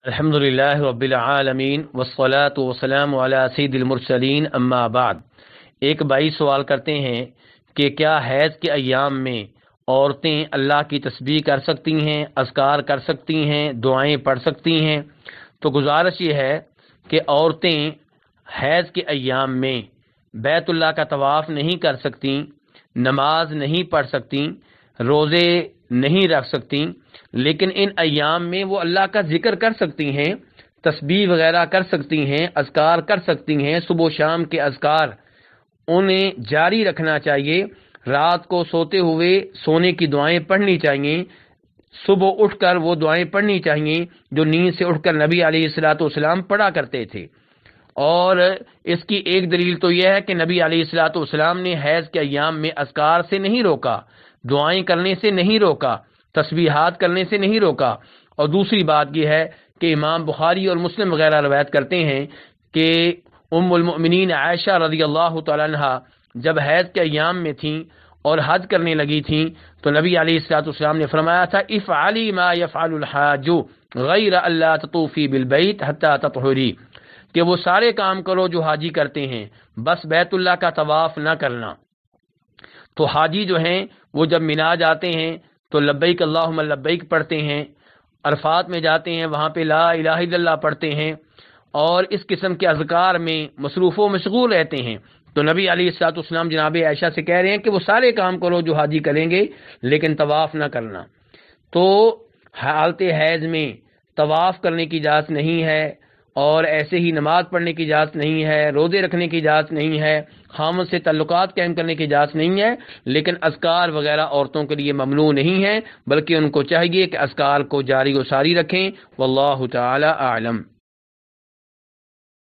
الحمدللہ رب العالمین والصلاة والسلام علی سید المرسلین اما بعد۔ ایک بھائی سوال کرتے ہیں کہ کیا حیض کے ایام میں عورتیں اللہ کی تسبیح کر سکتی ہیں، اذکار کر سکتی ہیں، دعائیں پڑھ سکتی ہیں؟ تو گزارش یہ ہے کہ عورتیں حیض کے ایام میں بیت اللہ کا طواف نہیں کر سکتی، نماز نہیں پڑھ سکتی، روزے نہیں رکھ سکتی، لیکن ان ایام میں وہ اللہ کا ذکر کر سکتی ہیں، تسبیح وغیرہ کر سکتی ہیں، اذکار کر سکتی ہیں۔ صبح و شام کے اذکار انہیں جاری رکھنا چاہیے، رات کو سوتے ہوئے سونے کی دعائیں پڑھنی چاہیے، صبح اٹھ کر وہ دعائیں پڑھنی چاہیے جو نیند سے اٹھ کر نبی علیہ الصلوۃ والسلام پڑھا کرتے تھے۔ اور اس کی ایک دلیل تو یہ ہے کہ نبی علیہ الصلوۃ والسلام نے حیض کے ایام میں اذکار سے نہیں روکا، دعائیں کرنے سے نہیں روکا، تسبیحات کرنے سے نہیں روکا۔ اور دوسری بات یہ ہے کہ امام بخاری اور مسلم وغیرہ روایت کرتے ہیں کہ ام المؤمنین عائشہ رضی اللہ تعالی عنہ جب حیض کے ایام میں تھیں اور حج کرنے لگی تھیں تو نبی علیہ الصلوۃ والسلام نے فرمایا تھا افعلی ما یفعل الحاج غیر الا تطوفی بالبیت حتی تطہری، کہ وہ سارے کام کرو جو حاجی کرتے ہیں، بس بیت اللہ کا طواف نہ کرنا۔ تو حاجی جو ہیں وہ جب مینا جاتے ہیں تو لبیک اللہم لبیک پڑھتے ہیں، عرفات میں جاتے ہیں وہاں پہ لا الہ الا اللہ پڑھتے ہیں، اور اس قسم کے اذکار میں مصروف و مشغول رہتے ہیں۔ تو نبی علیہ الصلوۃ والسلام جناب عائشہ سے کہہ رہے ہیں کہ وہ سارے کام کرو جو حاجی کریں گے لیکن طواف نہ کرنا۔ تو حالت حیض میں طواف کرنے کی اجازت نہیں ہے، اور ایسے ہی نماز پڑھنے کی اجازت نہیں ہے، روزے رکھنے کی اجازت نہیں ہے، خامد سے تعلقات قائم کرنے کی اجازت نہیں ہے، لیکن اذکار وغیرہ عورتوں کے لیے ممنوع نہیں ہے، بلکہ ان کو چاہیے کہ اذکار کو جاری و ساری رکھیں۔ واللہ تعالی اعلم۔